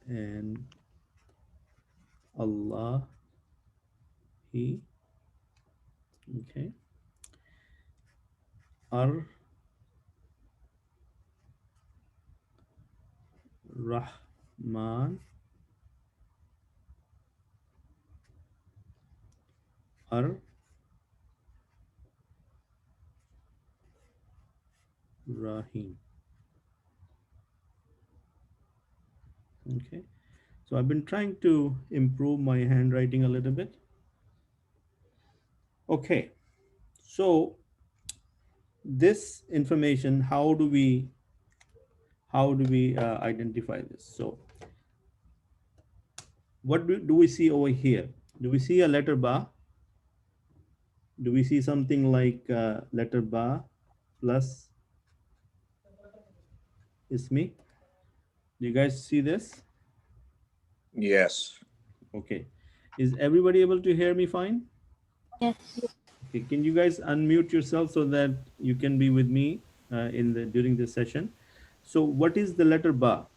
and Allah, He, okay, Ar Rahman, Ar Rahim. Okay, so I've been trying to improve my handwriting a little bit. Okay, so this information, how do we identify this? So what do we see over here? Do we see a letter ba? Do we see something like letter ba plus ismi? Do you guys see this? Yes. Okay. Is everybody able to hear me fine? Yes. Okay. Can you guys unmute yourself so that you can be with me during this session? So what is the letter ba?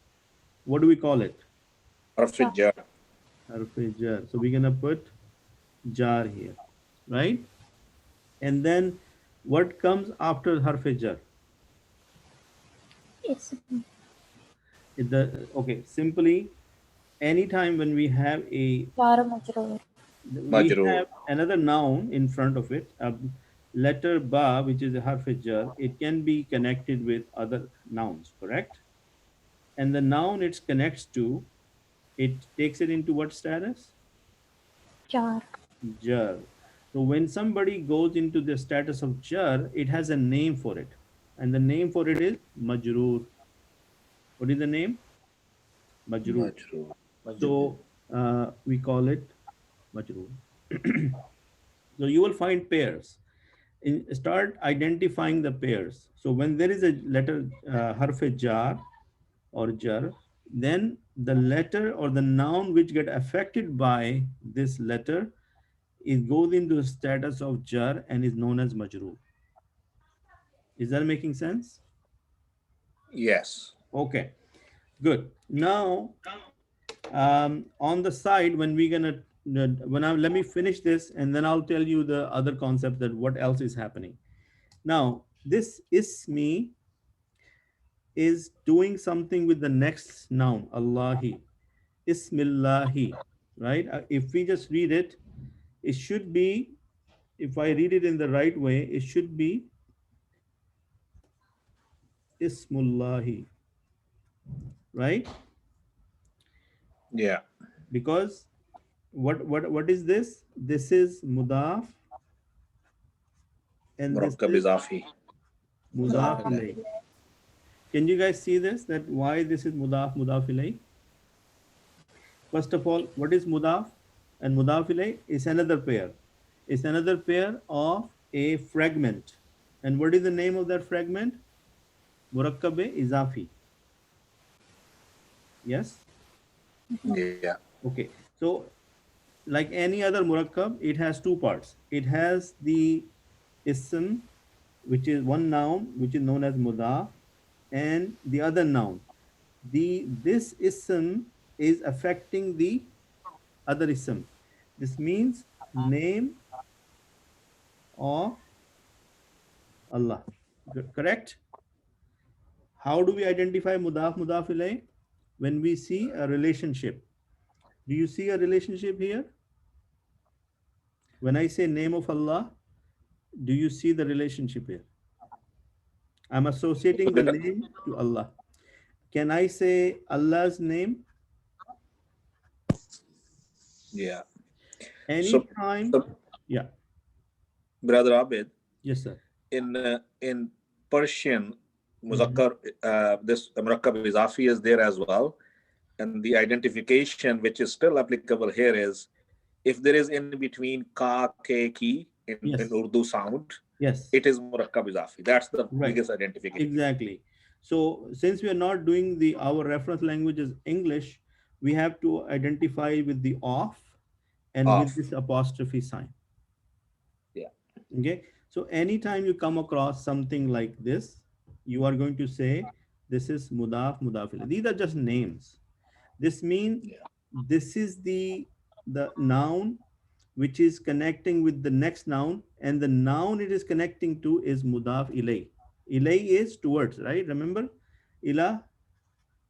What do we call it? Harf jar. Harf jar. So we're gonna put jar here, right? And then what comes after harf jar? It's Okay, simply anytime when we have jar majroor. we Majroor. have another noun in front of it, a letter ba, which is a harf jar, it can be connected with other nouns, correct? And the noun it connects to, it takes it into what status? Jar. Jar. So when somebody goes into the status of jar, it has a name for it. And the name for it is majroor. What is the name? Majroor. Majroor. So we call it majroor. So you will find pairs. Start identifying the pairs. So when there is a letter harf jar or jar, then the letter or the noun which get affected by this letter, it goes into the status of jar and is known as majroor. Is that making sense? Yes. Okay, good. Now on the side, when we're gonna let me finish this and then I'll tell you the other concept that what else is happening. Now this ismi is doing something with the next noun, Allahi, Ismillahi, right? If we just read it, it should be, if I read it in the right way, it should be Ismullahi, right? Yeah. Because what is this? This is mudaf and this Murakkab is izafi. mudaf ilayh. Can you guys see this? That why this is mudaf ilayh? First of all, what is mudaf? And mudaf ilayh is another pair. It's another pair of a fragment. And what is the name of that fragment? Murakkab izafi. Yes? Yeah. Okay. So like any other murakkab, it has two parts. It has the ism, which is one noun, which is known as mudaf, and the other noun. This ism is affecting the other ism. This means name of Allah. Correct? How do we identify mudaf ilayh? When we see a relationship. Do you see a relationship here? When I say name of Allah, do you see the relationship here? I'm associating the name to Allah. Can I say Allah's name? Yeah. Anytime. Yeah. Brother Abid, Yes, sir. in Persian, muzakkar, this murakkab izafi is there as well. And the identification which is still applicable here is if there is in between ka, ke, ki in Urdu sound, yes, it is murakkab izafi. That's the right, biggest identification. Exactly. So since we are not doing our reference language is English, we have to identify with the off and with this apostrophe sign. Yeah. Okay. So anytime you come across something like this, you are going to say this is mudaf ilayh. These are just names. This means Yeah. this is the noun which is connecting with the next noun, and the noun it is connecting to is mudaf ilay. Ilay is towards, right? Remember, ila,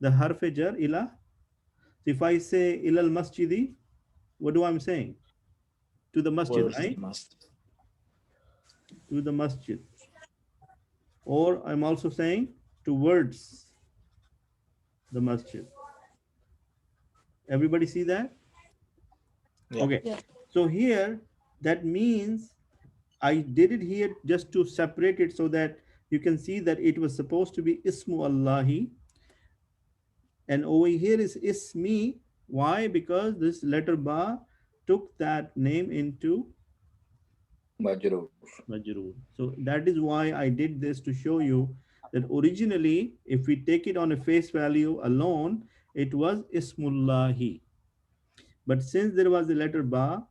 the harf jar, ila. So if I say ilal masjidi, what do I'm saying? To the masjid, Towards the right? masjid. To the masjid. Or I'm also saying towards the masjid. Everybody see that? Yeah. Okay. Yeah. So here, that means I did it here just to separate it so that you can see that it was supposed to be Ismu Allahi. And over here is Ismi. Why? Because this letter Ba took that name into Majroor. Majroor. So that is why I did this, to show you that originally, if we take it on a face value alone, it was Ismullahi. But since there was a letter Ba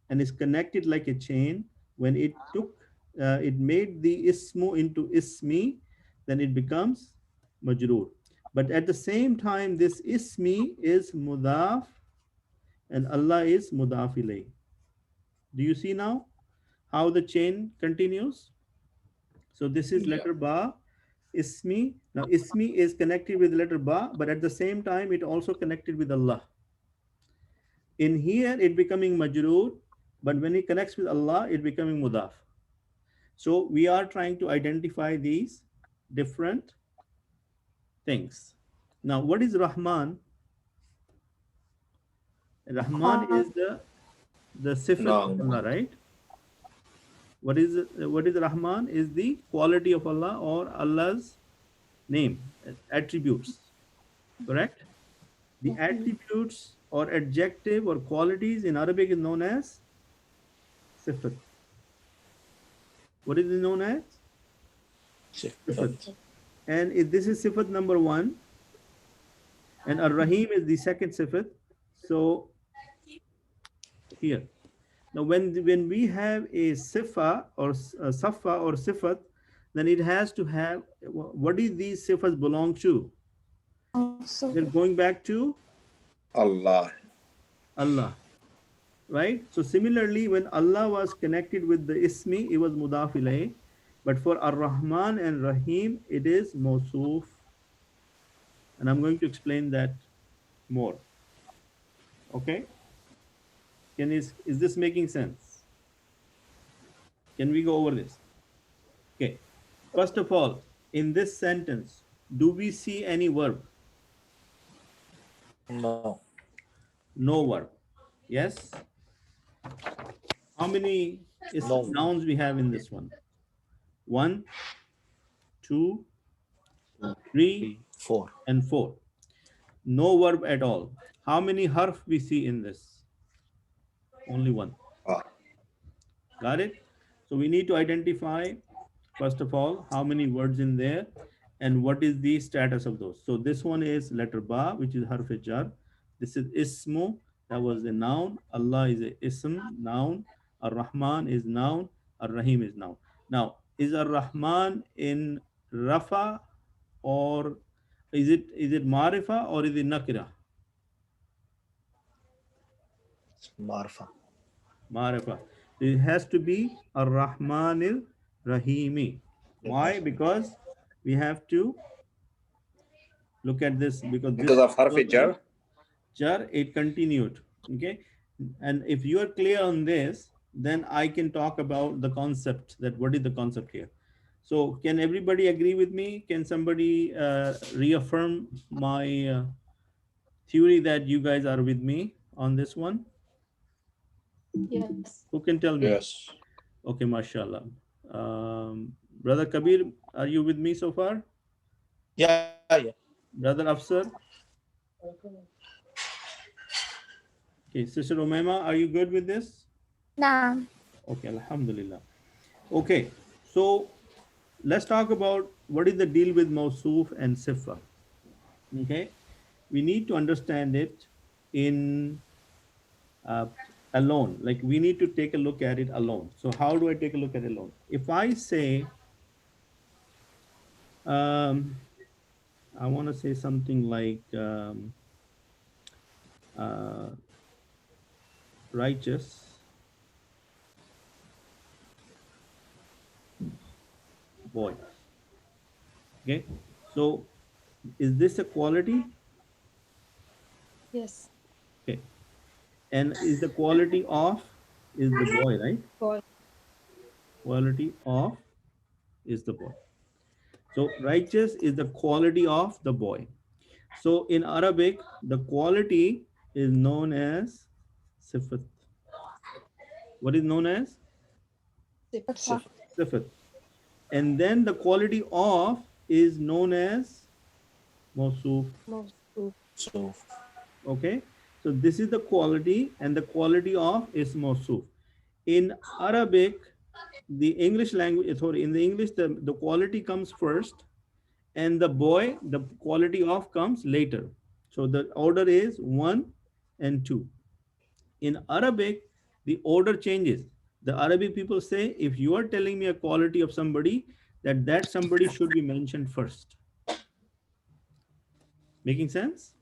and is connected like a chain, when it made the Ismu into Ismi, then it becomes Majroor. But at the same time, this Ismi is Mudaf and Allah is Mudaf ilay. Do you see now how the chain continues? So this is Yeah. letter Ba, Ismi. Now Ismi is connected with letter Ba, but at the same time, it also connected with Allah. In here, it becoming majroor, but when it connects with Allah, it becoming mudaf. So we are trying to identify these different things. Now, what is Rahman? Rahman Half. is the sifat of No. Allah, right? What is Rahman? Is the quality of Allah or Allah's name, attributes, correct? The attributes or adjective or qualities in Arabic is known as sifat. What is it known as? Sifat. Sifat. And if this is sifat number one, and ar-Rahim is the second sifat. So here, now when we have a sifa or a safa or sifat, then it has to have, what do these sifats belong to? Also. They're going back to Allah. Allah, right? So similarly, when Allah was connected with the ismi, it was mudaf ilayh, but for ar-Rahman and Rahim, it is mawsuf, and I'm going to explain that more. Okay, is this making sense? Can we go over this? Okay, first of all, in this sentence, do we see any verb? No. No verb. Yes. How many No. nouns we have in this one? 1, 2, 3, 4. and 4. No verb at all. How many harf we see in this? Only one. Ah. Got it? So we need to identify, first of all, how many words in there and what is the status of those. So this one is letter Ba, which is harf jar. This is Ismu, that was a noun. Allah is a ism, noun. Ar-Rahman is noun. Ar-Rahim is noun. Now, is Ar-Rahman in Rafa, or is it Marifa, or is it Nakira? Marfa. Marifa. It has to be Ar-Rahmanir Rahimi. Why? Because we have to look at this, because this Because of harf was jar. jar, it continued. Okay. And if you are clear on this, then I can talk about the concept, that what is the concept here. So can everybody agree with me? Can somebody reaffirm my theory that you guys are with me on this one? Yes. Who can tell me? Yes. Okay, mashallah. Brother Kabir, are you with me so far? Yeah. Brother Afsar? Okay, Sister Umaima, are you good with this? Nah. Okay, Alhamdulillah. Okay, so let's talk about what is the deal with Mawsuf and Sifa. Okay, we need to understand it in alone. Like we need to take a look at it alone. So how do I take a look at it alone? If I say, I want to say something like, uh, righteous boy. Okay, so is this a quality? Yes. Okay, and is the quality of is the boy, right? Boy. Quality of is the boy. So righteous is the quality of the boy. So in Arabic, the quality is known as sifat. What is known as Sifat. Sifat. sifat? And then the quality of is known as mawsuf. Mawsuf. So, Okay, so this is the quality, and the quality of is mawsuf. In Arabic, the English language, sorry, in the English, the quality comes first, and the boy, the quality of comes later. So the order is 1 and 2. In Arabic, the order changes. The Arabic people say, if you are telling me a quality of somebody, that somebody should be mentioned first. Making sense?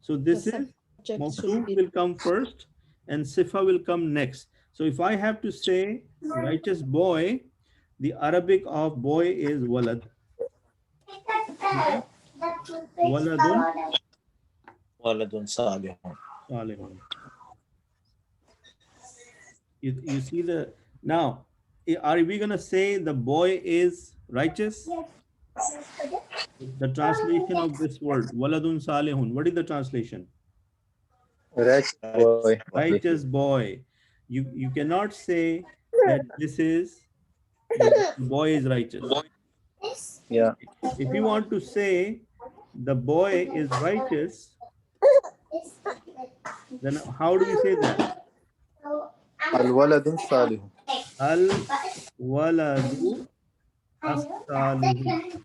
So The this is subject should Mawsuf be will come first and Sifa will come next. So if I have to say righteous boy, the Arabic of boy is walad. Okay? Waladun waladun salihun. salihun. You see the now, are we gonna say the boy is righteous? The translation of this word, waladun salihun. What is the translation? Right, Righteous boy. boy. Righteous boy. You cannot say that this is the boy is righteous. Yeah. If you want to say the boy is righteous, then how do we say that? الولد صالح. Al waladu as-salihu.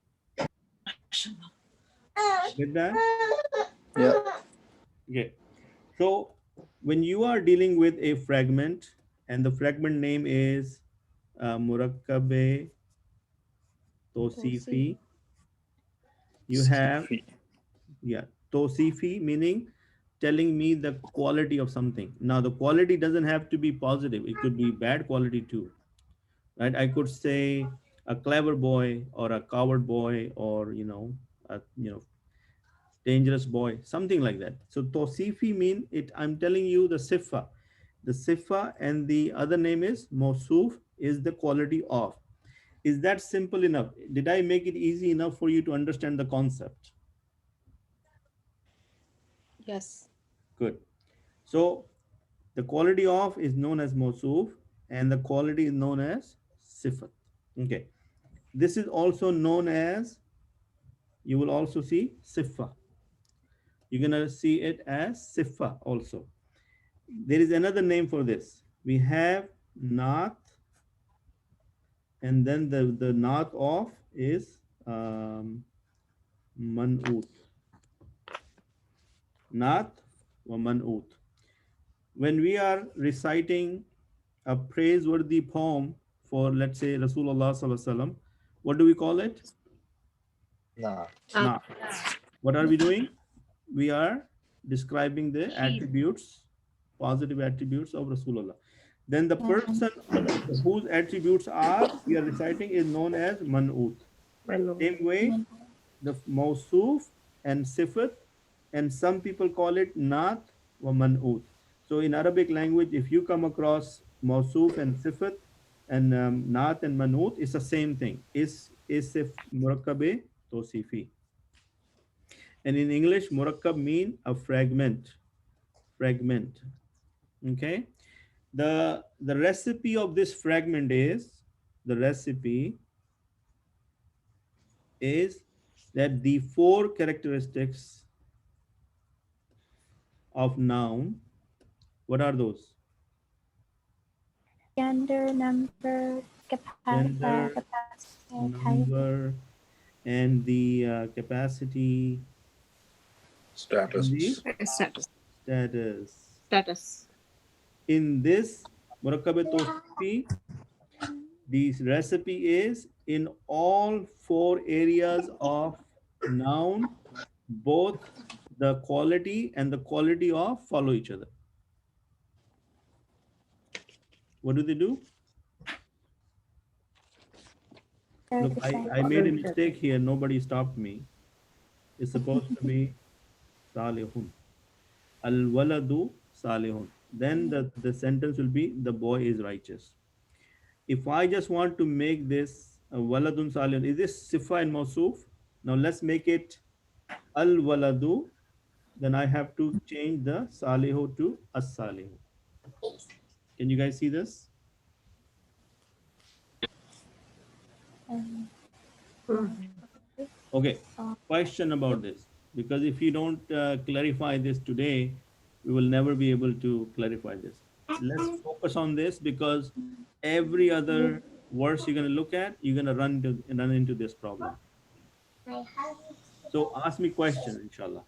Get that? Yeah. Okay. So when you are dealing with a fragment, and the fragment name is murakkabe Tawsif. tosifi, you have, yeah, tosifi meaning telling me the quality of something. Now the quality doesn't have to be positive, it could be bad quality too, right? I could say a clever boy or a coward boy, or a dangerous boy, something like that. So tosifi mean it, I'm telling you the sifa. The sifa, and the other name is mawsuf, is the quality of. Is that simple enough? Did I make it easy enough for you to understand the concept? Yes. Good. So the quality of is known as mawsuf, and the quality is known as sifat. Okay. This is also known as, you will also see sifa. You're gonna see it as sifa also. There is another name for this. We have naat, and then the naat of is man'ut. Naat wa man'ut. When we are reciting a praiseworthy poem for, let's say, Rasulullah Sallallahu Alaihi Wasallam, what do we call it? Nah. Naat. What are we doing? We are describing the attributes, positive attributes of Rasulullah. Then the person whose attributes are we are reciting is known as man'ut. Same way, the mawsuf and sifat, and some people call it naat wa man'ut. So in Arabic language, if you come across mawsuf and sifat and naat and man'ut, it's the same thing. Is sif murakkabe tosifi. And in English, murakkab mean a fragment. Fragment. Okay. The recipe of this fragment is, the recipe is that the four characteristics of noun, what are those? Gender, number, Gender, capacity, type. number, and the capacity, and the Status. Status. status. Status. In this murakkab tawfifi, the recipe is in all four areas of noun, both the quality and the quality of follow each other. What do they do? Look, I made a mistake here. Nobody stopped me. It's supposed to be salihun. Al-waladu salihun. Then the sentence will be the boy is righteous. If I just want to make this waladun salihun, is this sifa and mausuf? Now let's make it al-waladu. Then I have to change the salihu to as-salihu. Can you guys see this? Okay, question about this. Because if you don't clarify this today, we will never be able to clarify this. Let's focus on this because every other verse you're going to look at, you're going to run into this problem. So ask me question, inshallah.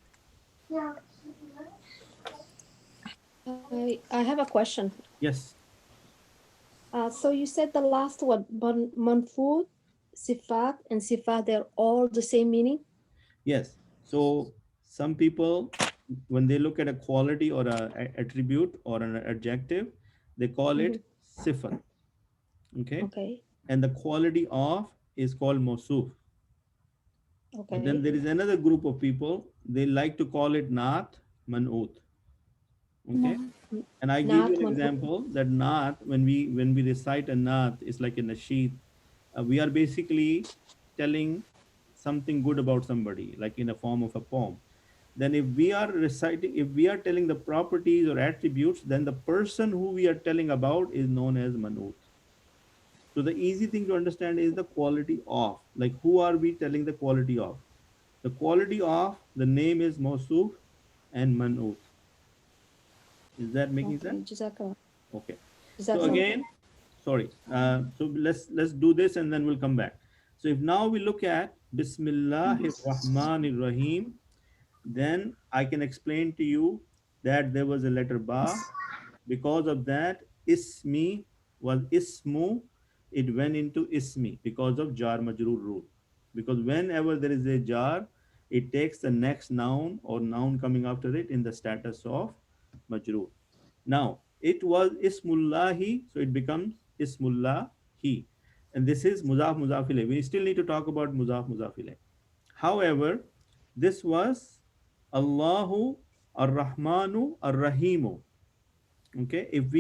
I have a question. Yes. So you said the last one, manfud, sifat, and sifat, they're all the same meaning? Yes. So some people, when they look at a quality or a attribute or an adjective, they call it sifat. Okay. Okay. And the quality of is called mawsuf. Okay. But then there is another group of people, they like to call it naat man'ut. Okay. And I give you an example that naat, when we recite a naat, it's like in a sheet. We are basically telling something good about somebody, like in a form of a poem. Then if we are reciting, if we are telling the properties or attributes, then the person who we are telling about is known as man'ut. So the easy thing to understand is the quality of, like who are we telling the quality of? The quality of the name is Mawsuf and Man'ut. Is that making sense? Jazakallah. Okay. So Jazakallah. again, sorry. So let's do this and then we'll come back. So if now we look at Bismillahir Rahmanir Rahim, then I can explain to you that there was a letter Ba. Because of that, Ismi was Ismu, it went into Ismi because of Jar Majroor rule. Because whenever there is a jar, it takes the next noun or noun coming after it in the status of Majroor. Now, it was Ismullahi, so it becomes Ismullahi. And this is Muzaf Muzafile. We still need to talk about Muzaf Muzafile. However, this was Allahu Ar-Rahmanu Ar-Rahimu. Okay, if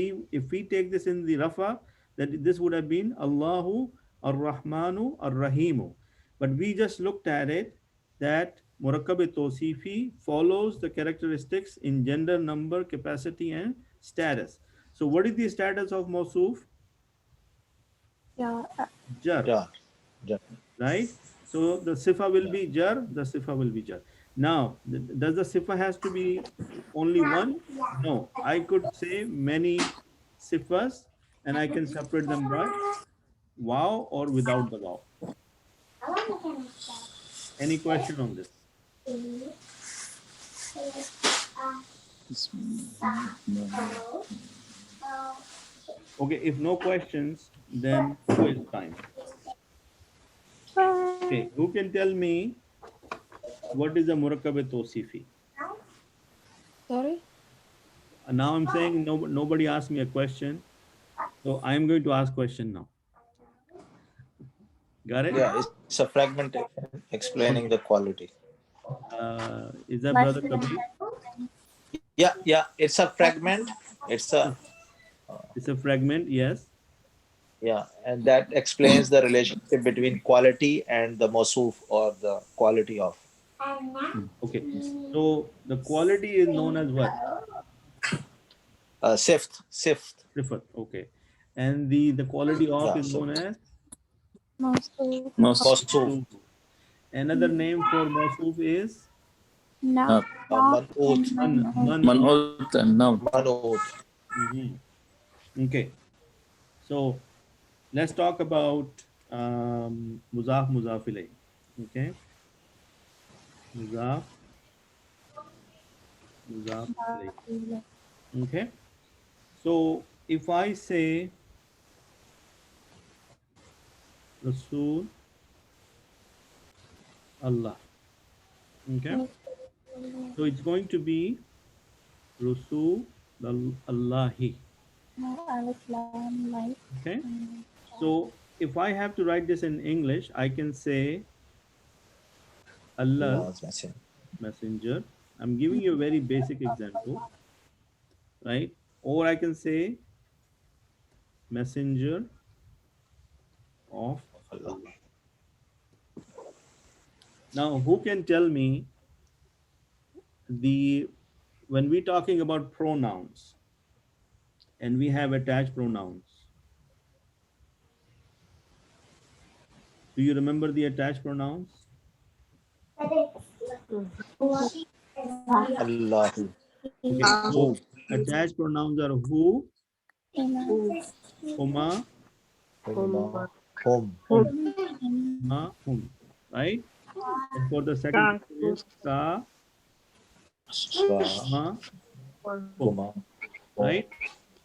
we take this in the Rafa, that this would have been Allahu Ar-Rahmanu Ar-Rahimu. But we just looked at it that Murakkab Tawsifi follows the characteristics in gender, number, capacity, and status. So what is the status of Mawsuf? Yeah. Jar. Yeah. Right? So the sifa will be jar, the sifa will be jar. Now, does the sifa has to be only one? No, I could say many sifas and I can separate them by wow or without the wow. Any question on this? Okay, if no questions, then quiz time. Okay, who can tell me what is a Murakkab Tawsifi? Sorry? Now I'm saying nobody asked me a question, so I'm going to ask question now. Got it? Yeah, it's a fragmentation explaining the quality. Is that Brother Kabir? Yeah, it's a fragment. It's a fragment, yes. Yeah, and that explains the relationship between quality and the mawsuf or the quality of. Okay, so the quality is known as what? Sift. Sifat, okay. And the quality of is known as? Mawsuf. Another name for Mawsuf is? Man'ut. Man'ut and noun. Man'ut. Okay, so let's talk about Muzaf Muzafile. Okay, Muzaf Muzafile. Okay, so if I say Rasul Allah, okay, So it's going to be Rusul Allahi. Alif Lam Mim. Okay. So if I have to write this in English, I can say Allah's Allah's messenger. messenger. I'm giving you a very basic example, right? Or I can say messenger of Allah. Allah. Now, who can tell me the when we're talking about pronouns and we have attached pronouns, do you remember the attached pronouns? Allahu. Okay, so attached pronouns are who, huma, Huma. Hum. ma, hum, right? And for the second one is ka, Sa. ma, hum, Huma. right?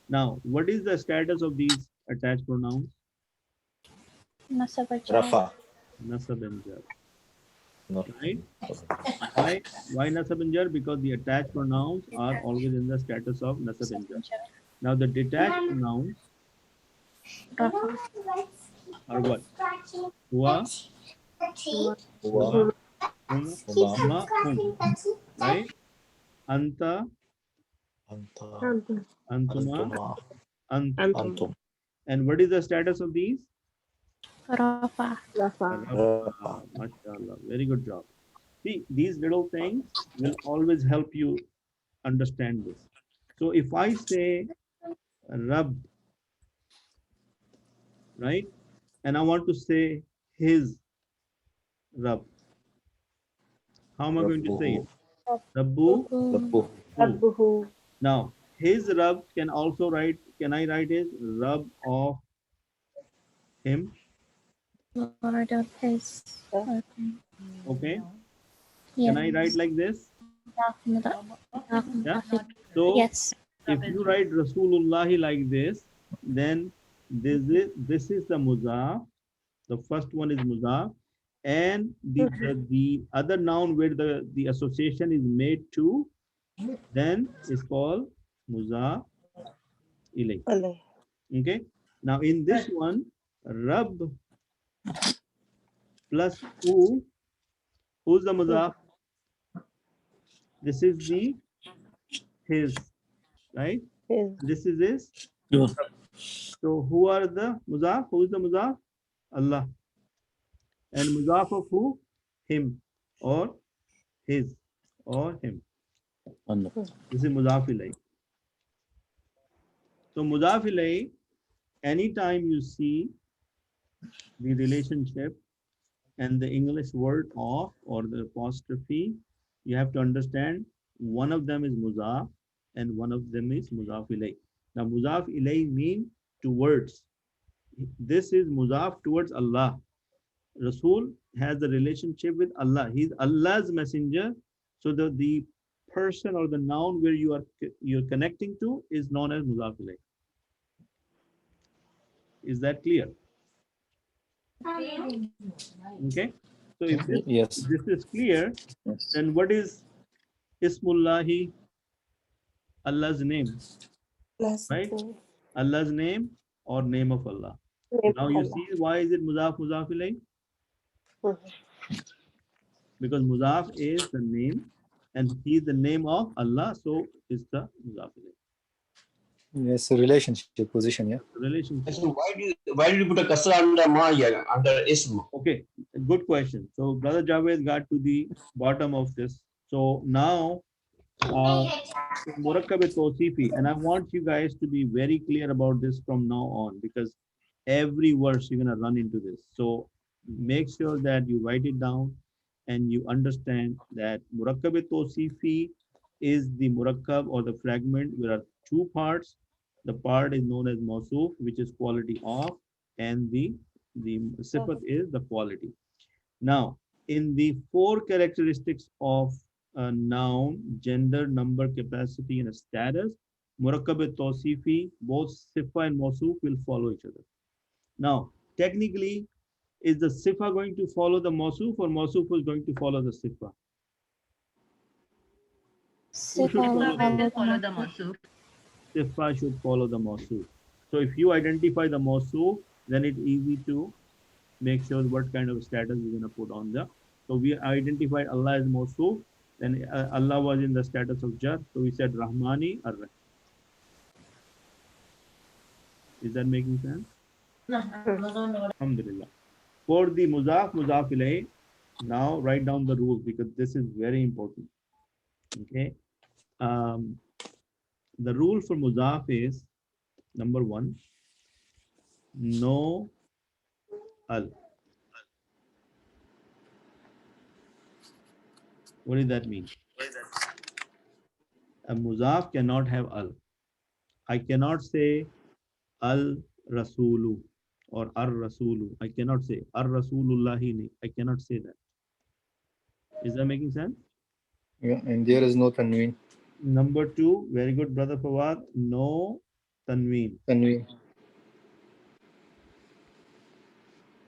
Now, what is the status of these attached pronouns? Nasab Rafa. Nasab and jar, No. right? Why nasab and jar? Because the attached pronouns are always in the status of nasab and jar. Now, the detached pronouns are what? Hua, Huma. hum, Huma. ma, hum, right? Anta, Anta. antuma, Antuma. ant. Antum. And what is the status of these? Rafa. Rafa. MashaAllah. Very good job. See, these little things will always help you understand this. So if I say Rabb, right? And I want to say his Rabb. How am I going to say it? Rabbu. Rabbuhu. Now, his Rabb can also write, can I write his Rabb of him? Lord of his. Okay. Yes. Can I write like this? Yeah. So Yes. if you write Rasulullahi like this, then this is the muzaf. The first one is muzaf, and the other noun where the association is made to, then is called muzaf ilay. Okay. Now in this one, Rabb plus who's the muzaf? This is the his, right? This is his. Your. So who are the muzaf? Who is the muzaf? Allah. And muzaf of who? Him or his or him. Allah. This is muzaf ilay. So muzaf ilay, anytime you see the relationship and the English word of or the apostrophe, you have to understand one of them is muzaf and one of them is muzaf ilay. Now muzaf ilay means towards. This is muzaf towards Allah. Rasul has a relationship with Allah. He's Allah's messenger. So the person or the noun where you're connecting to is known as muzaf ilay. Is that clear? Okay. So if Yes. this is clear, Yes. then what is Ismullahi? Allah's name, right? Allah's name or name of Allah. Now you see why is it muzaf ilay? Because muzaf is the name and he is the name of Allah, so it's the muzaf ilay. Yes, relationship position, yeah. Relationship. So why did you put a kasra under ma here, under ism? Okay, good question. So Brother Javed got to the bottom of this. So now Murakkab Tawsifi, and I want you guys to be very clear about this from now on because every verse you're gonna run into this. So make sure that you write it down and you understand that Murakkab Tawsifi is the murakkab or the fragment. There are two parts. The part is known as Mawsuf, which is quality of, and the sifat is the quality. Now, in the four characteristics of a noun, gender, number, capacity, and status, Murakkab Tawsifi, both sifa and Mawsuf will follow each other. Now, technically, is the sifa going to follow the Mawsuf or Mawsuf is going to follow the sifa? Who should Sifa will follow follow the mawsuf. Sifa should follow the mawsuf. So if you identify the mawsuf, then it's easy to make sure what kind of status we're going to put on the. So we identified Allah as mawsuf, then Allah was in the status of jar. So we said Rahmani ar-Rahim. Is that making sense? Alhamdulillah. For the mudaf, mudaf ilayh, now write down the rules because this is very important. Okay. The rule for mudaf is number 1, no al. What does that mean? A mudaf cannot have al. I cannot say al rasulu or ar rasulu. I cannot say ar rasulullahi. I cannot say that. Is that making sense? Yeah, and there is no tanween. Number 2, very good, brother Fawad. No tanween. Tanween.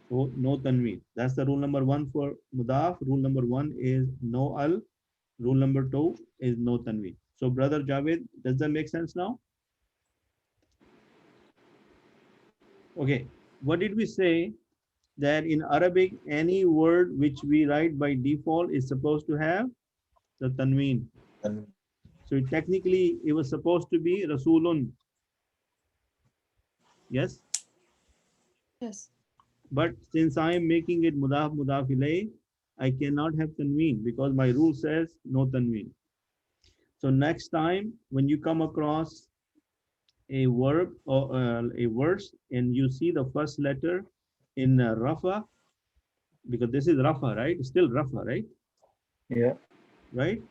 So no tanween. That's the rule number 1 for mudaf. Rule number 1 is no al. Rule number 2 is no tanween. So brother Javed, does that make sense now? Okay. What did we say? That in Arabic, any word which we write by default is supposed to have the tanween. So technically, it was supposed to be Rasulun. Yes? Yes. But since I am making it mudaf mudaf ilayh, I cannot have tanween because my rule says no tanween. So next time when you come across a verb or a verse and you see the first letter in Rafa, because this is Rafa, right? It's still Rafa, right? Yeah. Right?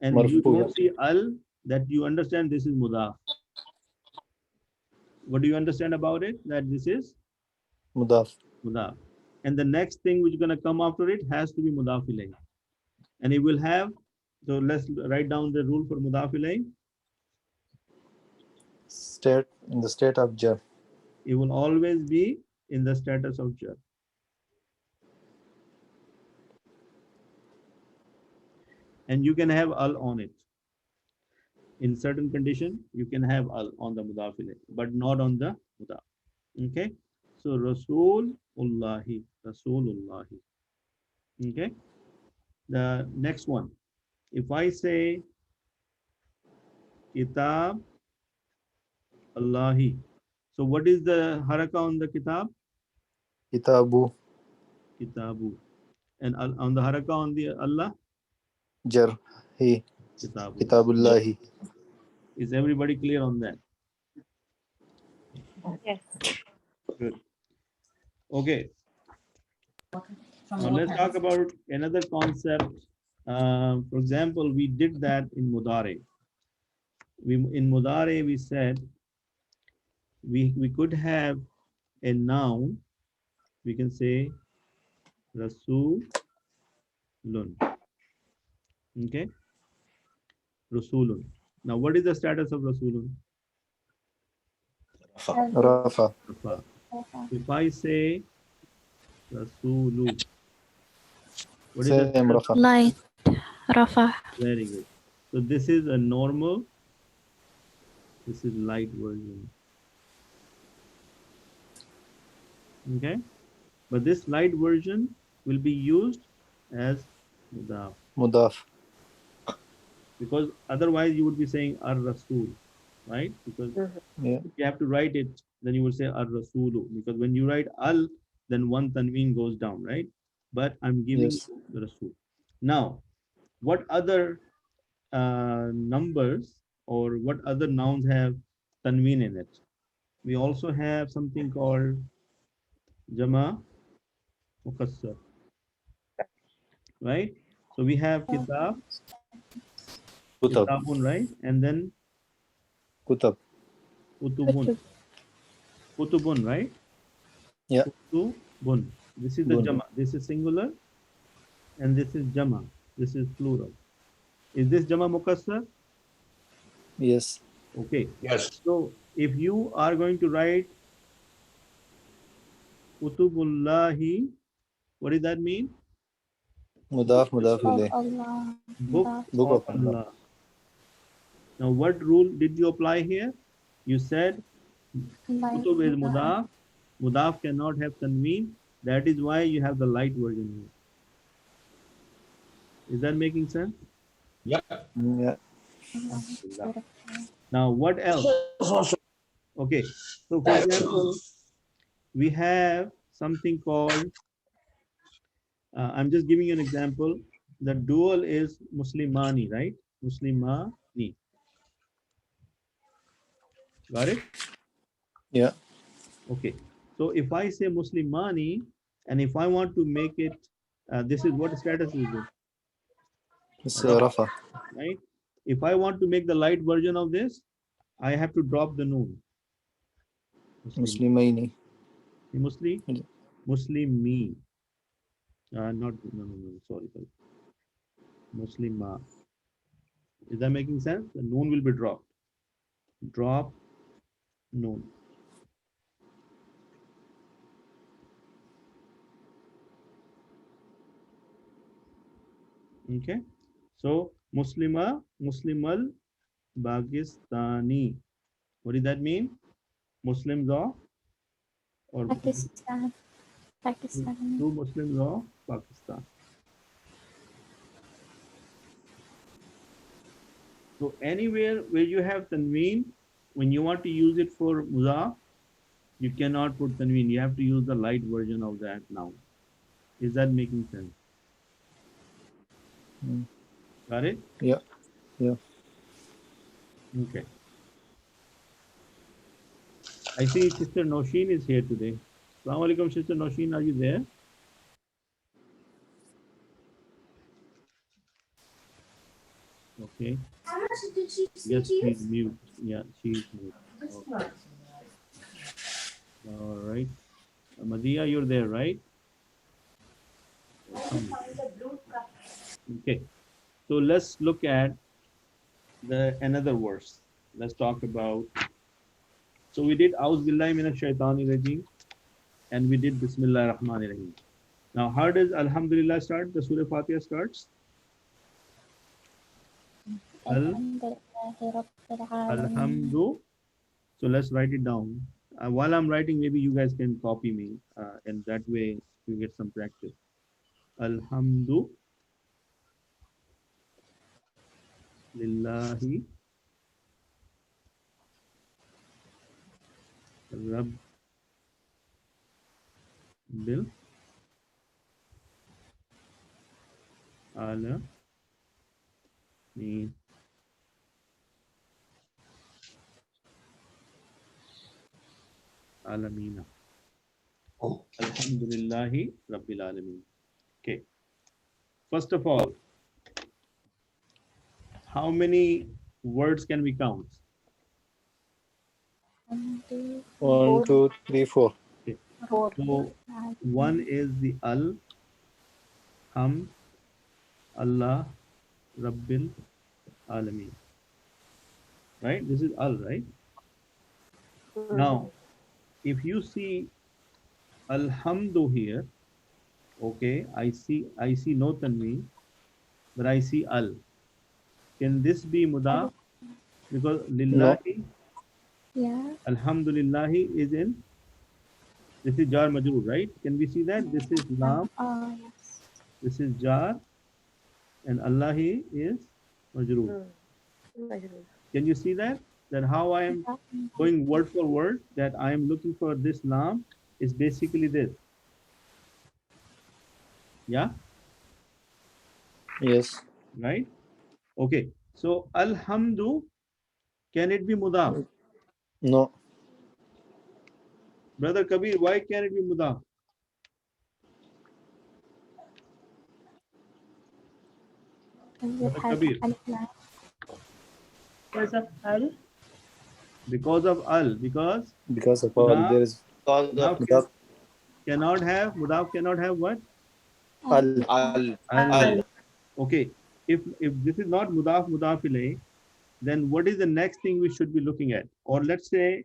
And you Marfu. don't see al, that you understand this is mudaf. What do you understand about it? That this is Mudaf. mudaf. And the next thing which is going to come after it has to be mudaf ilayh. And it will have, so let's write down the rule for mudaf ilayh. State in the state of jar. It will always be in the status of jar. And you can have al on it. In certain condition, you can have al on the mudaf ilayh, but not on the mudaf. Okay? So Rasulullahi, Rasulullahi. Okay? The next one. If I say Kitab Allahi. So what is the haraka on the kitab? Kitabu. Kitabu. And on the haraka on the Allah? Jar. He. Kitabu. Kitabullahi. Is everybody clear on that? Yes. Good. Okay. Now let's talk about another concept. For example, we did that in Mudare. In Mudare, we said we could have a noun. We can say Rasulun. Okay? Rasulun. Now, what is the status of Rasulun? Rafa. Rafa. If I say Rasulu, what is the Same status? Rafa. Light. Rafa. Very good. So this is a normal, this is light version. Okay? But this light version will be used as mudaf. Mudaf. Because otherwise you would be saying ar-rasul, right? Because Yeah. if you have to write it, then you would say ar-rasulu. Because when you write al, then one tanween goes down, right? But I'm giving Yes. you the rasul. Now, what other numbers or what other nouns have tanween in it? We also have something called jama muqassar, right? So we have kitab, Kutab. kitabun, right? And then Kutab. utubun, utubun, right? Yeah. Utubun. This is the Bun. jama. This is singular, and this is jama. This is plural. Is this jama muqassar? Yes. Okay. Yes. So if you are going to write Utubullahi, what does that mean? Mudaf. Mudaf Of ilayh. Allah. Book Mudaf. Book of of Allah. Allah. Now, what rule did you apply here? You said Light kutub is mudaf. mudaf. Mudaf cannot have tanween. That is why you have the light version here. Is that making sense? Yep. Yeah. Now, what else? Okay, so for example, we have something called, I'm just giving you an example. The dual is Muslimani, right? Muslimani. Got it? Yeah. Okay. So if I say Muslimani, and if I want to make it, this is what status is this, It's Rafa, Rafa. right? If I want to make the light version of this, I have to drop the noon. Muslimaini. Muslimi. Yeah. Muslimi. Not, no, sorry. Muslima. Is that making sense? The noon will be dropped. Drop noon. Okay. So Muslima, Muslimal, Pakistani. What does that mean? Muslims of or Pakistan. Pakistan. two Muslims of Pakistan. So anywhere where you have tanween, when you want to use it for mudaf, you cannot put tanween. You have to use the light version of that noun. Is that making sense? Mm. Got it? Yeah. Yeah. Okay. I see Sister Noshin is here today. Assalamu alaikum, Sister Noshin, are you there? Okay. Yes, she's mute. Yeah, she's mute. Okay. All right. Madia, you're there, right? Okay. So let's look at the another verse. Let's talk about. So we did Auz Billahi Minash Shaitani Rajim, and we did Bismillah Rahman Rahim. Now, how does Alhamdulillah start? The Surah Fatiha starts. Alhamdu. So let's write it down. While I'm writing, maybe you guys can copy me, and that way you get some practice. Alhamdu lillahi Rabbil Alamin. Alamina. Alhamdulillahi Rabbil Alamin. Okay. First of all, how many words can we count? 1, 2, 1, 2, 3, 4. Okay. 4. So one is the Al, Ham, Allah, Rabbil Alamin. Right? This is Al, right? Now, if you see Al-Hamdu here, okay, I see no tanween, but I see Al. Can this be mudaf? Because lillahi, Yeah. alhamdulillahi is in, this is jar majroor, right? Can we see that? This is lam, Yes. this is jar, and Allahi is majroor. Can you see that? That how I am going word for word, that I am looking for this lam is basically this. Yeah? Yes. Right? Okay. So Alhamdu, can it be mudaf? No. Brother Kabir, why can it be mudaf? Brother Kabir. Because of al. Because of al. Because Because of all mudaf, there is mudaf mudaf. cannot have, mudaf cannot have what? Al. Al. Okay. If this is not mudaf ilay, then what is the next thing we should be looking at? Or let's say,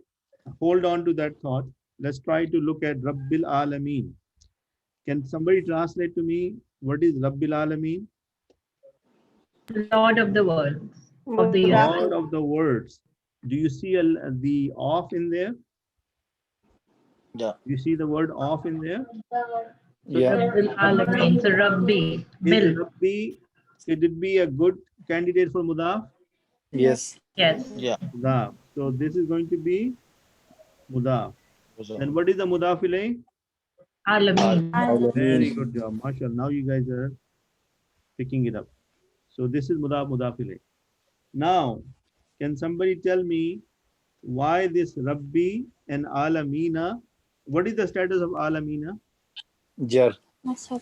hold on to that thought. Let's try to look at Rabbil Alamin. Can somebody translate to me what is Rabbil Alamin? Lord of the worlds. of the Lord universe. of the words. Do you see the off in there? Yeah. You see the word off in there? So Yeah. Rabbil Alamin. So Rabbi, is Bil. Rabbi, could it be a good candidate for mudaf? Yes. Yes. Yeah. Mudaf. So this is going to be mudaf. Then what is the mudaf ilayh? Alamin. Very Alamin. good job, mashallah. Now you guys are picking it up. So this is mudaf ilayh. Now, can somebody tell me why this Rabbi and Alamina? What is the status of Alamina? Jar. Nasab.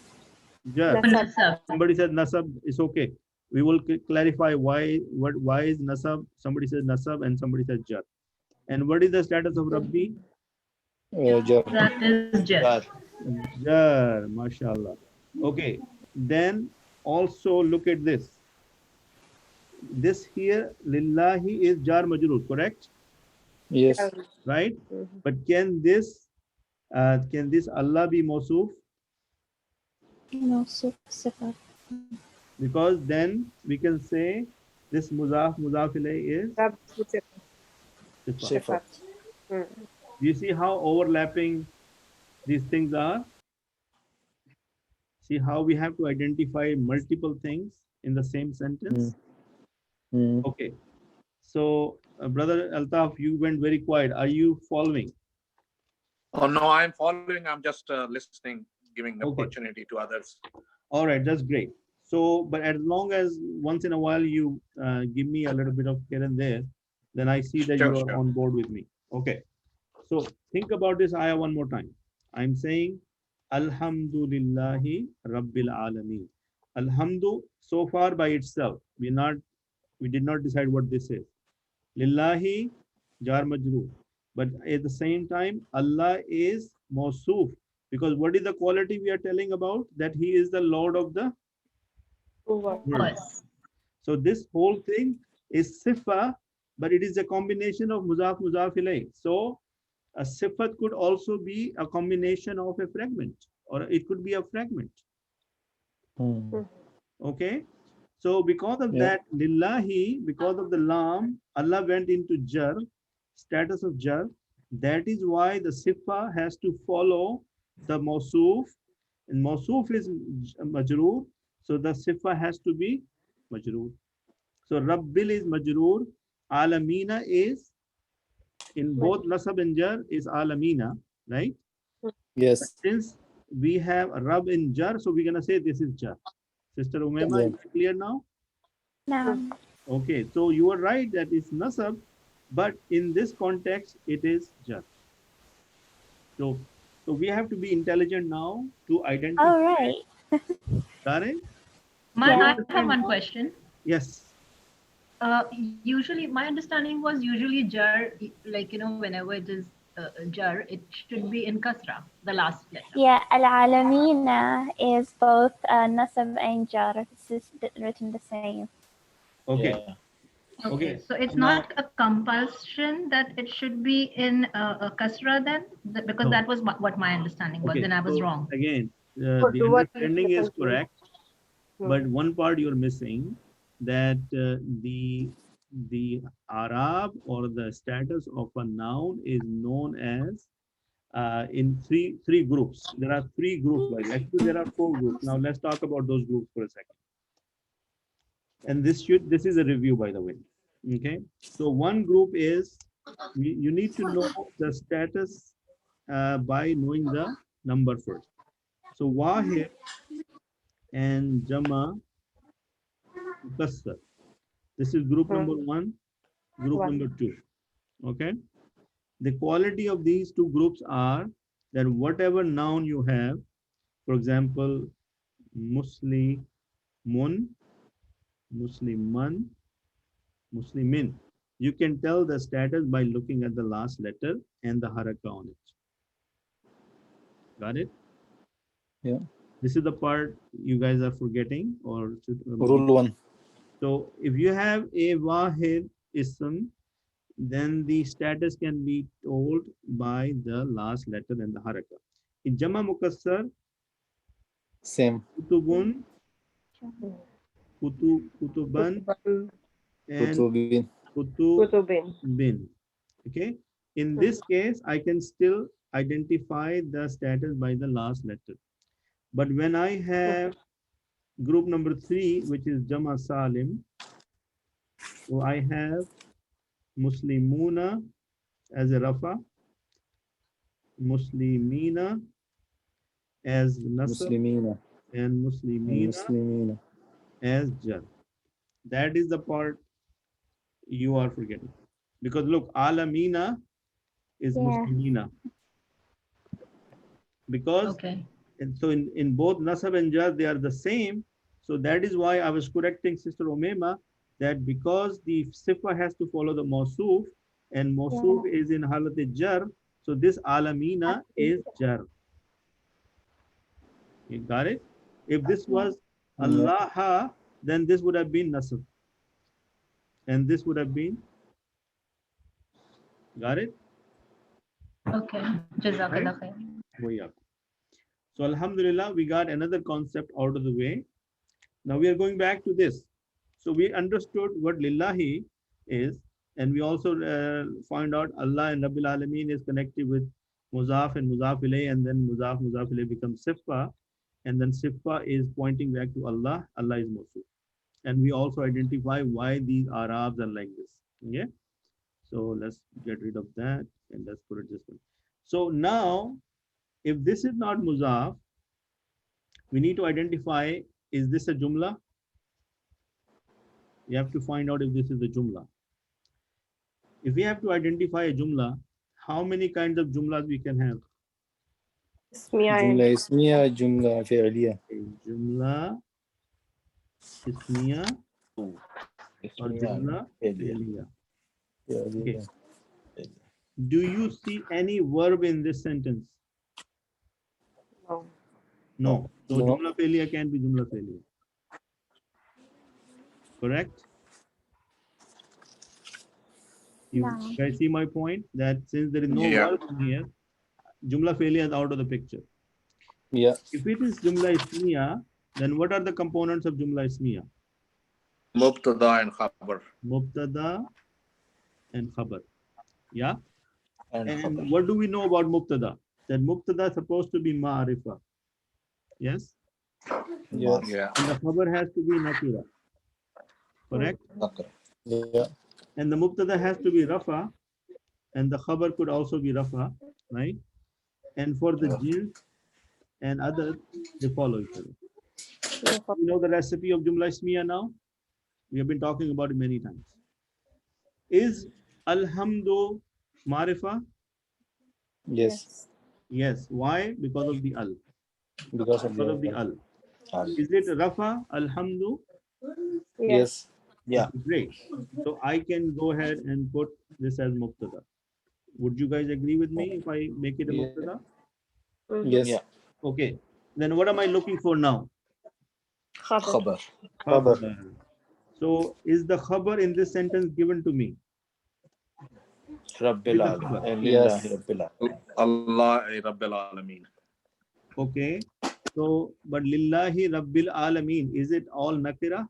Jar. Nasab. Somebody said nasab is okay. We will clarify why is nasab. Somebody says nasab and somebody says jar. And what is the status of Rabbi? Jar. That is just. Jar, mashallah. Okay, then also look at this. This here, lillahi is jar majroor, correct? Yes. Right? But can this Allah be mawsuf? Mawsuf sifat. Because then we can say this mudaf ilayh is sifat. Sifat. Do you see how overlapping these things are? See how we have to identify multiple things in the same sentence? Okay. So, brother Altaf, you went very quiet. Are you following? Oh no, I'm following. I'm just listening, giving Okay. opportunity to others. All right, that's great. So, but as long as once in a while you give me a little bit of here and there, then I see that you are on board with me. Okay. So think about this ayah one more time. I'm saying Alhamdulillahi Rabbil Alamin. Alhamdu so far by itself. We did not decide what this is. Lillahi jar majroor. But at the same time, Allah is mawsuf. Because what is the quality we are telling about? That He is the Lord of the world. So this whole thing is sifa, but it is a combination of mudaf ilayh. So a sifat could also be a combination of a fragment, or it could be a fragment. Okay. So because of that, lillahi, because of the lam, Allah went into jar, status of jar. That is why the sifa has to follow the mawsuf, and mawsuf is majroor. So the sifa has to be majroor. So Rabbil is majroor, Alamina is in both nasab and jar is Alamina, right? Yes. But since we have Rab in jar, so we're gonna say this is jar. Sister Umema, is it clear now? Naam. Okay, so you are right that it's nasab, but in this context, it is jar. So we have to be intelligent now to identify. All right. Got it? I have one question. Yes. Usually, my understanding was usually jar, like, whenever it is jar, it should be in kasra, the last letter. Yeah, al-alamina is both nasab and jar. This is written the same. Okay. Okay. So it's not a compulsion that it should be in a kasra then, because that was what my understanding was. Then I was wrong. Again, the understanding is correct, but one part you're missing, that the Arab or the status of a noun is known as in three groups. There are three groups. Actually, there are four groups. Now let's talk about those groups for a second. And this is a review, by the way. Okay. So one group is you need to know the status by knowing the number first. So wahid and jama mukassar. This is group number one, group number two. Okay. The quality of these two groups are that whatever noun you have, for example, muslimun, musliman, muslimin, you can tell the status by looking at the last letter and the haraka on it. Got it? Yeah. This is the part you guys are forgetting, or Rule 1. So if you have a wahid ism, then the status can be told by the last letter and the haraka. In jama mukassar, Same. kutubun, kutuban, and Kutubin. kutubin. Okay. In this case, I can still identify the status by the last letter. But when I have group number 3, which is Jama Salim, so I have Muslimuna as a Rafa, Muslimina as Nasab, Muslimina. and Muslimina Muslimina. as Jar. That is the part you are forgetting. Because look, Alamina is Yeah. Muslimina. Because Okay. and so in both Nasab and Jar, they are the same. So that is why I was correcting Sister Omema that because the Sifa has to follow the Mawsuf and Mawsuf is in Halat Jar, so this Alamina is Jar. You got it? If this was Allah, then this would have been Nasab. And this would have been, got it? Okay. Jazakallah khair. Way up. So Alhamdulillah, we got another concept out of the way. Now we are going back to this. So we understood what lillahi is, and we also found out Allah and Rabbil Alamin is connected with muzaf and muzaf ilayh, and then muzaf ilayh becomes sifa, and then sifa is pointing back to Allah. Allah is mawsuf. And we also identify why these Arabs are like this. Okay. So let's get rid of that and let's put it this one. So now, if this is not muzaf, we need to identify, is this a jumla? You have to find out if this is a jumla. If we have to identify a jumla, how many kinds of jumlas we can have? Jumla ismiya, jumla fi'liya. Jumla ismiya or jumla fi'liya. Okay. Do you see any verb in this sentence? No. So No. jumla fi'liya can be jumla fi'liya. Correct? You guys see my point? That since there is no verb in here, jumla fi'liya is out of the picture. Yeah. If it is jumla ismiya, then what are the components of jumla ismiya? Mubtada and khabar. Mubtada and khabar. Yeah? And And what do we know about mubtada? That mubtada is supposed to be ma'arifa. Yes? Yeah. Yeah. And the khabar has to be nakira. Correct? Yeah. And the mubtada has to be rafa, and the khabar could also be rafa, right? And for the jins and others, they follow each other. You know the recipe of jumla ismiya now? We have been talking about it many times. Is Al-Hamdu marifa? Yes. Yes. Why? Because of the al. Because of Because of the the al. Is it rafa Al-Hamdu? yes. Yeah. Great. So I can go ahead and put this as mubtada. Would you guys agree with me if I make it a Yeah. mubtada? Yes. Yeah. Okay. Then what am I looking for now? Khabar. Khabar. So is the khabar in this sentence given to me? Rabbil With the Alamin. khabar. Yes. Lillahi Rabbil Alamin. Allah Rabbil Alamin. Okay. So, but lillahi Rabbil Alamin, is it all nakira?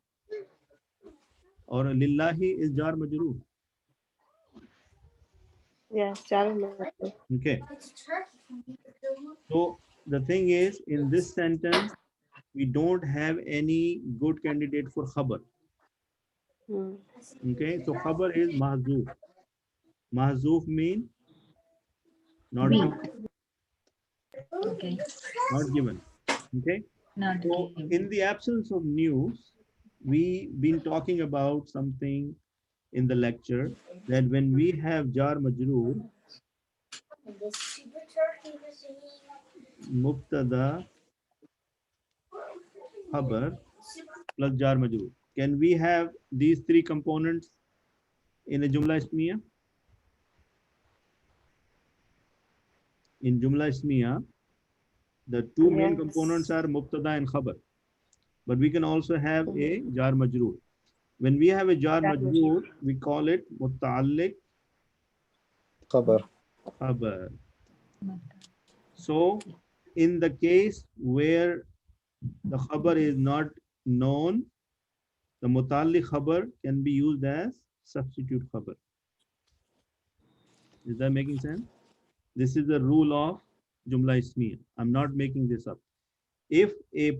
Or lillahi is jar majroor? Okay. So the thing is, in this sentence, we don't have any good candidate for khabar. Okay. So khabar is mahzoof. Mahzoof mean not Weak. given. Okay. Not given. Okay. Not So given. in the absence of news, we've been talking about something in the lecture that when we have jar majroor, mubtada, khabar plus jar majroor. Can we have these three components in a jumla ismiya? In jumla ismiya, the two main components are mubtada and khabar. But we can also have a jar majroor. When we have a jar majroor, we call it muta'alliq Khabar. khabar. So in the case where the khabar is not known, the mutalli khabar can be used as substitute khabar. Is that making sense? This is the rule of Jumla Ismiya. I'm not making this up. If a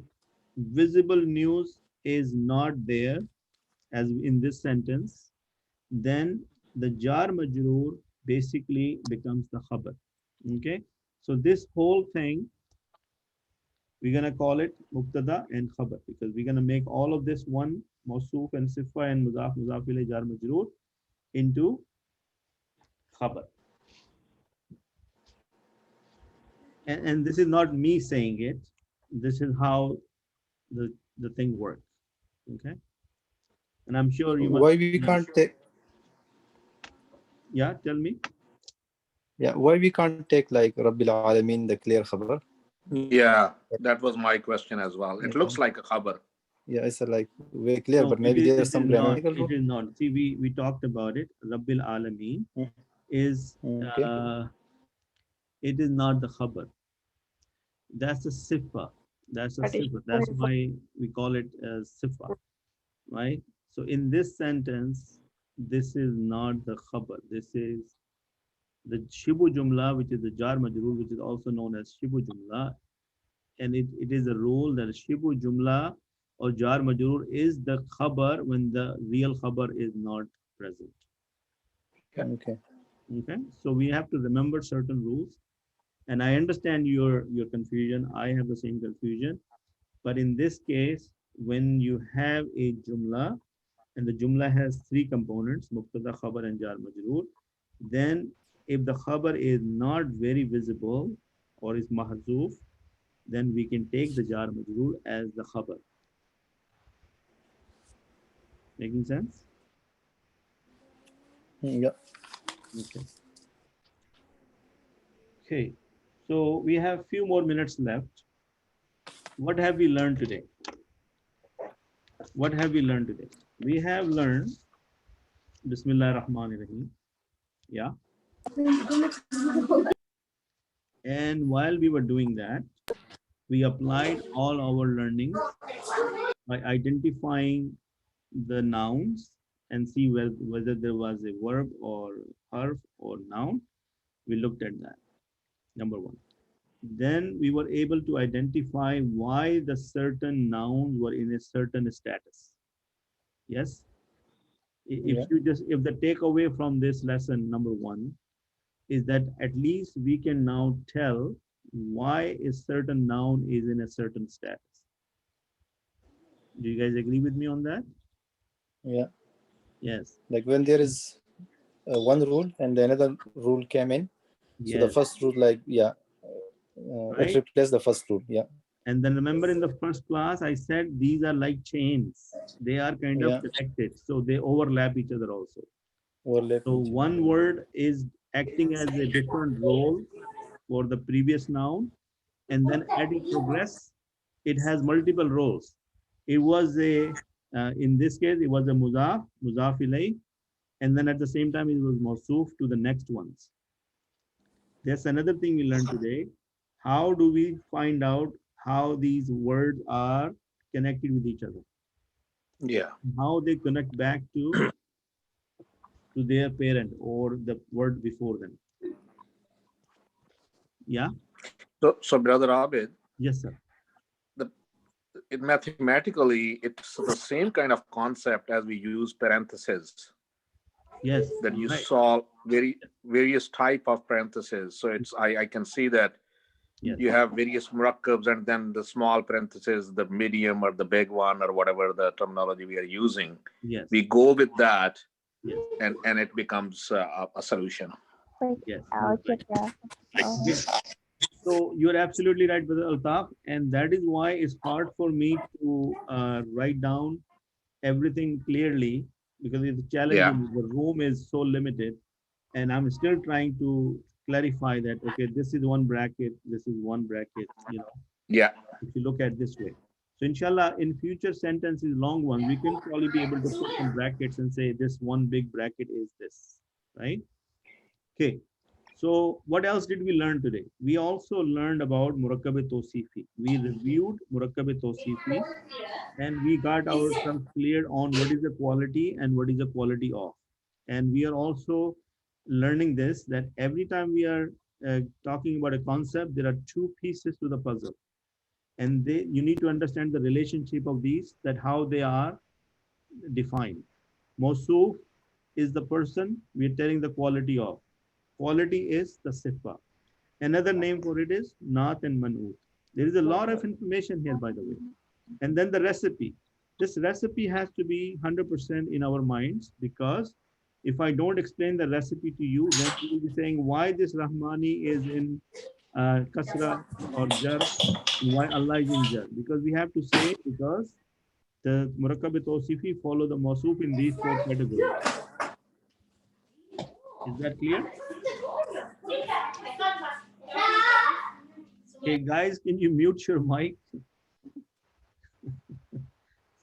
visible news is not there, as in this sentence, then the jar majroor basically becomes the khabar. Okay, so this whole thing we're gonna call it mubtada and khabar, because we're gonna make all of this one mawsuf and sifa and mudaf ilayh jar majroor into khabar. And this is not me saying it. This is how the thing works. Okay, and I'm sure you must. Why we can't take? Yeah, tell me. Yeah, why we can't take like Rabbil Alamin, the clear khabar? Yeah, that was my question as well. It looks like a khabar. Yeah, it's like very clear, No, but maybe it there's some is not. grammatical rule. It is not. See, we talked about it. Rabbil Alamin is Okay. it is not the khabar. That's a sifa. That's a sifa. That's why we call it sifa, right? So in this sentence, this is not the khabar. This is the shibu jumla, which is the jar majroor, which is also known as shibu jumla, and it is a rule that shibu jumla or jar majroor is the khabar when the real khabar is not present. Okay. Okay, so we have to remember certain rules, and I understand your confusion. I have the same confusion, but in this case, when you have a jumla and the jumla has three components, mubtada, khabar, and jar majroor, then if the khabar is not very visible or is mahzoof, then we can take the jar majroor as the khabar. Making sense? Yeah. Okay. Okay. So we have few more minutes left. What have we learned today? What have we learned today? We have learned Bismillah ar-Rahman ar-Rahim. Yeah. And while we were doing that, we applied all our learnings by identifying the nouns and see whether there was a verb or harf or noun. We looked at that, number one. Then we were able to identify why the certain nouns were in a certain status. Yes? If the takeaway from this lesson, number one, is that at least we can now tell why a certain noun is in a certain status. Do you guys agree with me on that? Yeah. Yes. Like when there is one rule and another rule came in. So the Yes. first rule, like, Right? it replaced the first rule. Yeah. And then remember in the first class, I said these are like chains. They are kind of connected. So they overlap each other also. So one word is acting as a different role for the previous noun. And then as it progress, it has multiple roles. It was in this case, it was a mudaf ilayh. And then at the same time, it was mawsuf to the next ones. There's another thing we learned today. How do we find out how these words are connected with each other? Yeah. How they connect back to their parent or the word before them. Yeah? So Brother Abid. Yes, sir. Mathematically, it's the same kind of concept as we use parentheses. Yes. That you solve various type of parentheses. So it's I can see that you have various murakkabs and then the small parentheses, the medium or the big one or whatever the terminology we are using. Yes. We go with that, yes. and it becomes a solution. Yes. Algebra. So you're absolutely right, Brother Altaf, and that is why it's hard for me to write down everything clearly, because it's challenging. The room is so limited, and I'm still trying to clarify that, okay, this is one bracket, this is one bracket, you know. Yeah. If you look at this way. So inshallah, in future sentences, long ones, we can probably be able to put some brackets and say this one big bracket is this, right? Okay. So what else did we learn today? We also learned about Murakkab Tawsifi. We reviewed Murakkab Tawsifi and we got ourselves cleared on what is the quality and what is the quality of. And we are also learning this, that every time we are talking about a concept, there are two pieces to the puzzle. And you need to understand the relationship of these, that how they are defined. Mawsuf is the person we are telling the quality of. Quality is the sifa. Another name for it is naat and man'ut. There is a lot of information here, by the way. And then the recipe. This recipe has to be 100% in our minds, because if I don't explain the recipe to you, then you will be saying why this Rahmani is in kasra or jar, and why Allah is in jar. Because we have to say, because the Murakkab Tawsifi follow the Mawsuf in these four categories. Is that clear? Okay, guys, can you mute your mic?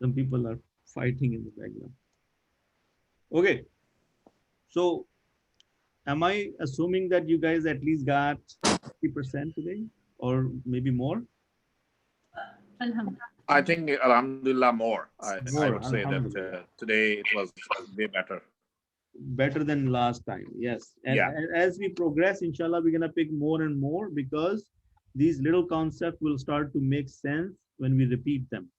Some people are fighting in the background. Okay, so am I assuming that you guys at least got 50% today, or maybe more? Alhamdulillah. I think, alhamdulillah, more. I More, would say that alhamdulillah. today it was way better. Better than last time, yes. And Yeah. as we progress, inshallah, we're gonna pick more and more, because these little concepts will start to make sense when we repeat them.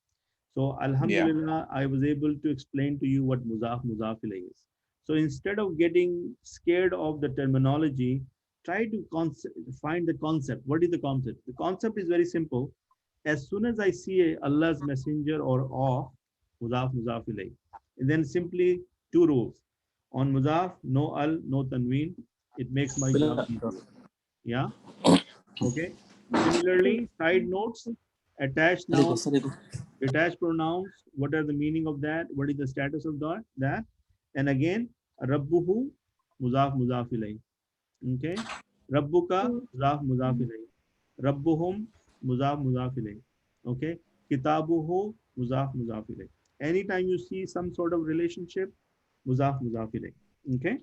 So alhamdulillah, I was able to explain to you what muzaf ilayh is. So instead of getting scared of the terminology, try to find the concept. What is the concept? The concept is very simple. As soon as I see Allah's messenger or of, muzaf ilayh, and then simply two rules. On muzaf, no al, no tanween. It makes my job easier. Yeah. Okay. Similarly, side notes, attached nouns, detached pronouns. What are the meaning of that? What is the status of that? And again, Rabbuhu, muzaf ilayh. Okay. Rabbuka, muzaf ilayh. Rabbuhum, muzaf ilayh. Okay. Kitabuhu, muzaf ilayh. Anytime you see some sort of relationship, muzaf ilayh. Okay.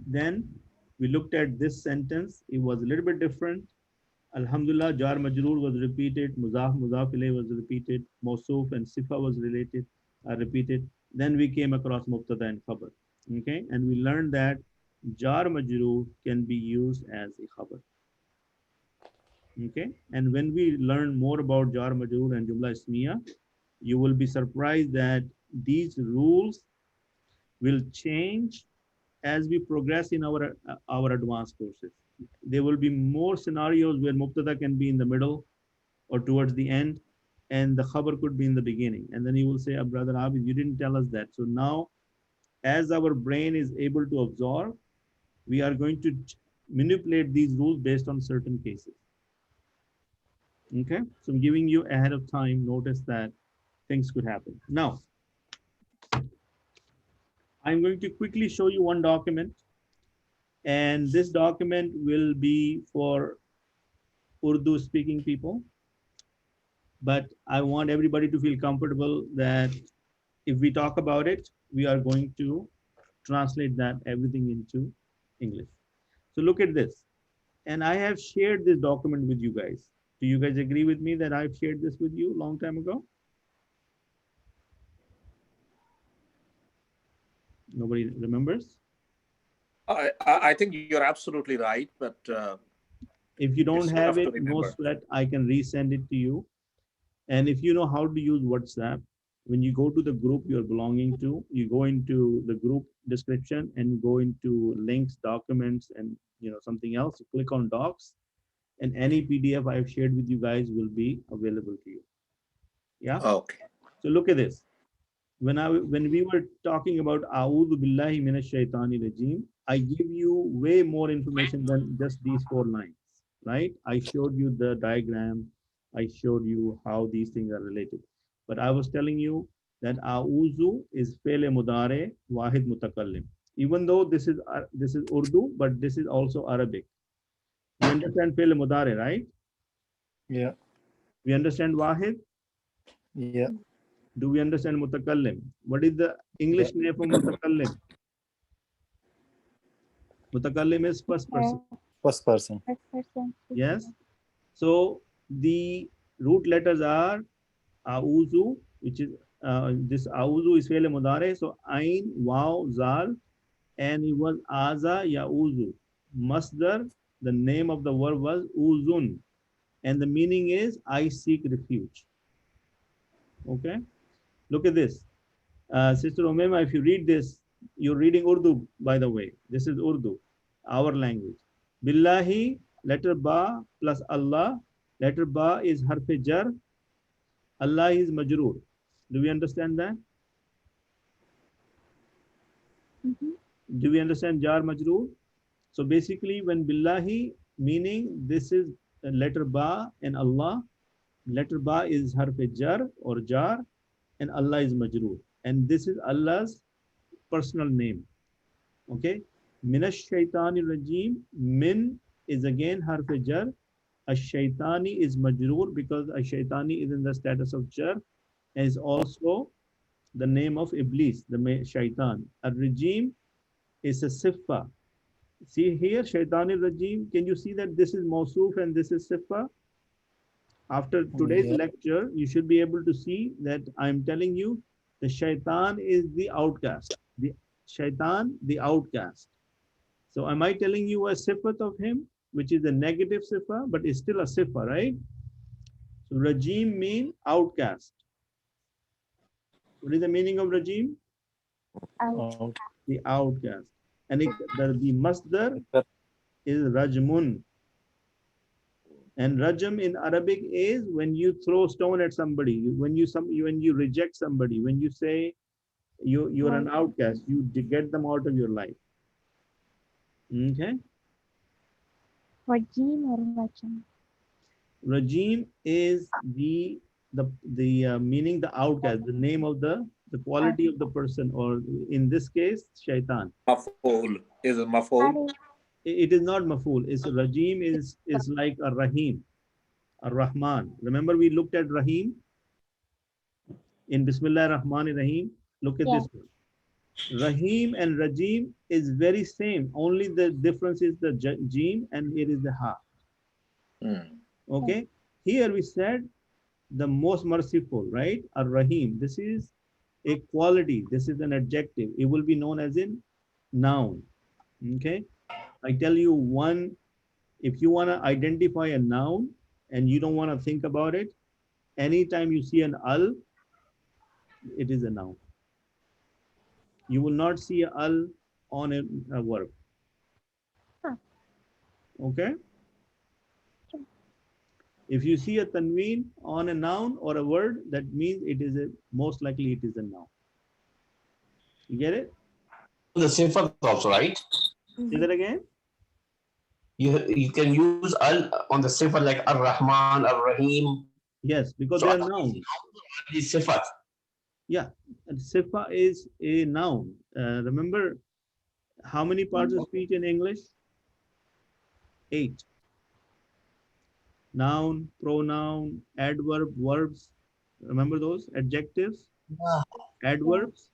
Then we looked at this sentence. It was a little bit different. Alhamdulillah, jar majroor was repeated, muzaf ilayh was repeated, mawsuf and sifa was repeated. Then we came across mubtada and khabar. Okay, and we learned that jar majroor can be used as a khabar. Okay, and when we learn more about jar majroor and jumla ismiya, you will be surprised that these rules will change as we progress in our advanced courses. There will be more scenarios where mubtada can be in the middle or towards the end, and the khabar could be in the beginning. And then you will say, Brother Abid, you didn't tell us that. So now, as our brain is able to absorb, we are going to manipulate these rules based on certain cases. Okay, so I'm giving you ahead of time notice that things could happen. Now, I'm going to quickly show you one document, and this document will be for Urdu speaking people, but I want everybody to feel comfortable that if we talk about it, we are going to translate that everything into English. So look at this, and I have shared this document with you guys. Do you guys agree with me that I've shared this with you a long time ago? Nobody remembers? I think you're absolutely right, but if you don't it's have tough to it, no remember. sweat, I can resend it to you. And if you know how to use WhatsApp, when you go to the group you're belonging to, you go into the group description and go into links, documents, and something else. You click on docs, and any PDF I've shared with you guys will be available to you. Yeah. Okay. So look at this. When we were talking about A'udhu Billahi Minash Shaitani Rajim, I give you way more information than just these 4 lines, right? I showed you the diagram. I showed you how these things are related. But I was telling you that A'udhu is Fele Mudare Wahid Mutakallim. Even though this is Urdu, but this is also Arabic. You understand Fele Mudare, right? Yeah. We understand Wahid? Yeah. Do we understand Mutakallim? What is the English name for Mutakallim? Mutakallim is first person. First person. First person. Yes. So the root letters are auzu, which is this auzu is fi'l mudare. So ain, waw, zal, and it was aza yauzu. Masdar, the name of the verb was uzun, and the meaning is I seek refuge. Okay. Look at this. Sister Omema, if you read this, you're reading Urdu, by the way. This is Urdu, our language. Billahi, letter ba plus Allah. Letter ba is harf jar. Allah is majroor. Do we understand that? Do we understand jar majroor? So basically, when billahi, meaning this is letter ba and Allah. Letter ba is harf jar or jar, and Allah is majroor. And this is Allah's personal name. Okay. Minash shaitani rajim. Min is again harf jar. Ash-shaytani is majroor because ash-shaytani is in the status of jar, and is also the name of Iblis, the shaitan. Ar-rajim is a siffa. See here, shaitani rajim. Can you see that this is mawsuf and this is siffa? After today's lecture, you should be able to see that I'm telling you the shaitan is the outcast. The shaitan, the outcast. So am I telling you a sifat of him, which is a negative sifa, but it's still a sifa, right? So rajim means outcast. What is the meaning of rajim? Out. The outcast. And the masdar is rajmun. And rajam in Arabic is when you throw stone at somebody, when you reject somebody, when you say you're an outcast, you get them out of your life. Okay. Rajim or rajam? Rajim is the meaning the outcast, the name of the quality of the person, or in this case, shaitan. Maf'ul is a maf'ul. It is not maf'ul. It's rajim is like a rahim, a rahman. Remember we looked at rahim in Bismillah ar-Rahman ar-Rahim. Look at this one. Rahim and rajim is very same. Only the difference is the jim and here is the ha. Okay. Here we said the most merciful, right? Ar-Rahim. This is a quality. This is an adjective. It will be known as in noun. Okay. I tell you one, if you want to identify a noun and you don't want to think about it, anytime you see an al, it is a noun. You will not see al on a verb. Okay? If you see a tanween on a noun or a word, that means it is most likely it is a noun. You get it? The sifat also, right? Say that again? You can use al on the sifat like ar-Rahman, ar-Rahim. Yes, because So they are nouns. the sifat. Yeah, and sifa is a noun. Remember how many parts of speech in English? 8. Noun, pronoun, adverb, verbs. Remember those adjectives? Adverbs.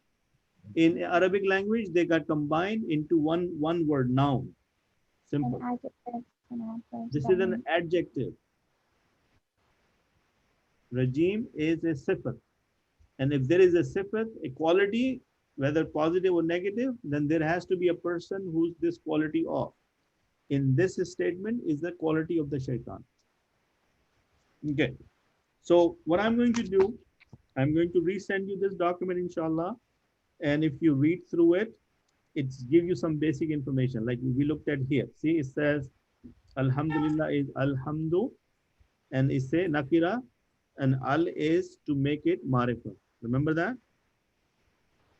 In Arabic language, they got combined into one word, noun. Simple. This is an adjective. Rajim is a sifat. And if there is a sifat, a quality, whether positive or negative, then there has to be a person who's this quality of. In this statement is the quality of the shaitan. Okay. So what I'm going to do, I'm going to resend you this document, inshallah. And if you read through it, it's give you some basic information like we looked at here. See, it says Alhamdulillah is Al-Hamdu, and it say nakira, and al is to make it marifa. Remember that?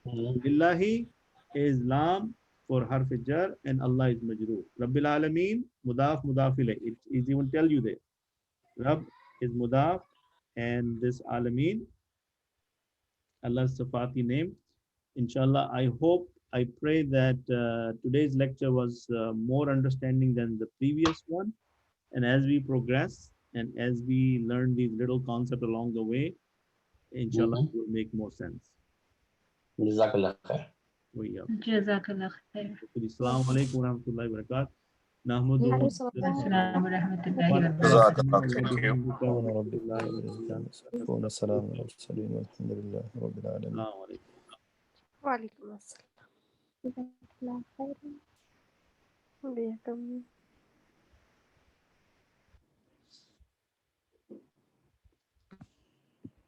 Lillahi is lam for harf jar, and Allah is majroor. Rabbil Alamin, mudaf ilayh. It even tell you there. Rabb is mudaf, and this Alamin, Allah's Safati name. Inshallah, I pray that today's lecture was more understanding than the previous one. And as we progress and as we learn these little concepts along the way, inshallah, it will make more sense. Jazakallah khair. وإياكم. Jazakallah khair. السلام عليكم ورحمة الله وبركاته. نحمده Assalamu warahmatullahi جزاك wabarakatuh. الله. Thank you. سبحان ربك رب العزة عما يصفون وسلام على المرسلين والحمد لله رب العالمين. السلام عليكم. وعليكم السلام. جزاك الله خيرا. وإياكم.